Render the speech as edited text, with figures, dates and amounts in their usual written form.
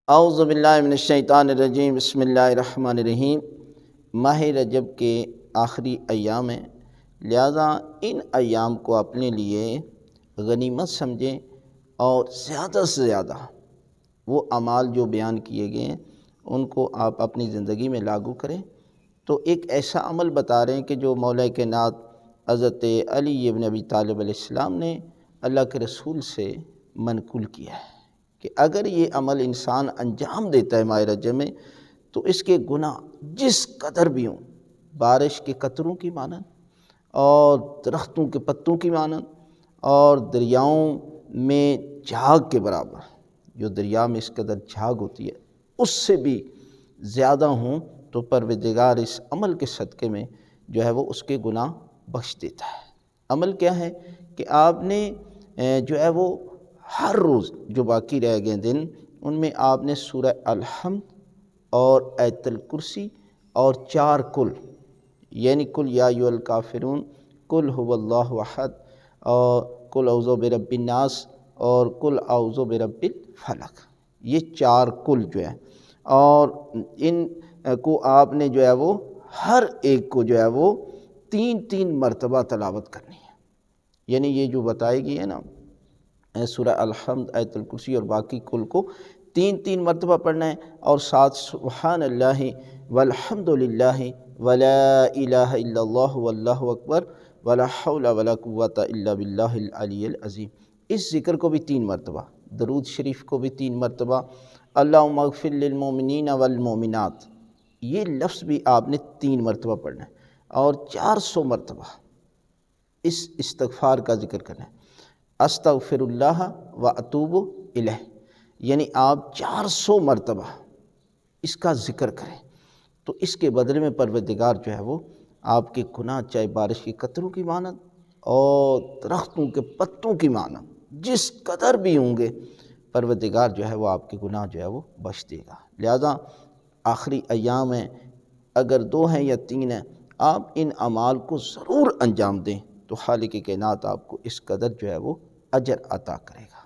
اعوذ باللہ من الشیطان الرجیم، بسم اللہ الرحمن الرحیم۔ ماہ رجب کے آخری ایام ہیں، لہذا ان ایام کو اپنے لیے غنیمت سمجھیں اور زیادہ سے زیادہ وہ اعمال جو بیان کیے گئے ہیں ان کو آپ اپنی زندگی میں لاگو کریں۔ تو ایک ایسا عمل بتا رہے ہیں کہ جو مولا کائنات حضرت علی ابن ابی طالب علیہ السلام نے اللہ کے رسول سے منقول کیا ہے کہ اگر یہ عمل انسان انجام دیتا ہے ماہ رجب میں تو اس کے گناہ جس قدر بھی ہوں، بارش کے قطروں کی مانند اور درختوں کے پتوں کی مانند اور دریاؤں میں جھاگ کے برابر، جو دریا میں اس قدر جھاگ ہوتی ہے اس سے بھی زیادہ ہوں، تو پروردگار اس عمل کے صدقے میں جو ہے وہ اس کے گناہ بخش دیتا ہے۔ عمل کیا ہے کہ آپ نے جو ہے وہ ہر روز جو باقی رہ گئے دن، ان میں آپ نے سورہ الحمد اور آیت الکرسی اور 4 کل، یعنی کل یا ایھا الکافرون، کل ھو اللہ احد، اور کل اعوذ برب الناس اور کل اعوذ برب الفلق، یہ 4 کل جو ہے، اور ان کو آپ نے جو ہے وہ ہر ایک کو جو ہے وہ 3 مرتبہ تلاوت کرنی ہے۔ یعنی یہ جو بتائی گئی ہے نا سورہ الحمد، آیت الکرسی اور باقی کل کو 3 مرتبہ پڑھنا ہے، اور ساتھ سبحان اللہ والحمد للہ ولا الہ الا اللہ واللہ اکبر ولا حول ولا قوۃ الا باللہ العلی العظیم، اس ذکر کو بھی 3 مرتبہ، درود شریف کو بھی 3 مرتبہ، اللہم اغفر للمؤمنین والمؤمنات، یہ لفظ بھی آپ نے 3 مرتبہ پڑھنا ہے، اور 400 مرتبہ اس استغفار کا ذکر کرنا ہے، استغفر اللہ و اتوب الیہ، یعنی آپ 400 مرتبہ اس کا ذکر کریں، تو اس کے بدلے میں پروردگار جو ہے وہ آپ کے گناہ، چاہے بارش کے قطروں کی مانند اور درختوں کے پتوں کی مانند جس قدر بھی ہوں گے، پروردگار جو ہے وہ آپ کے گناہ جو ہے وہ بخش دے گا۔ لہذا آخری ایام ہیں، اگر 2 ہیں یا 3 ہیں، آپ ان اعمال کو ضرور انجام دیں، تو خالق کائنات آپ کو اس قدر جو ہے وہ اجر عطا کرے گا۔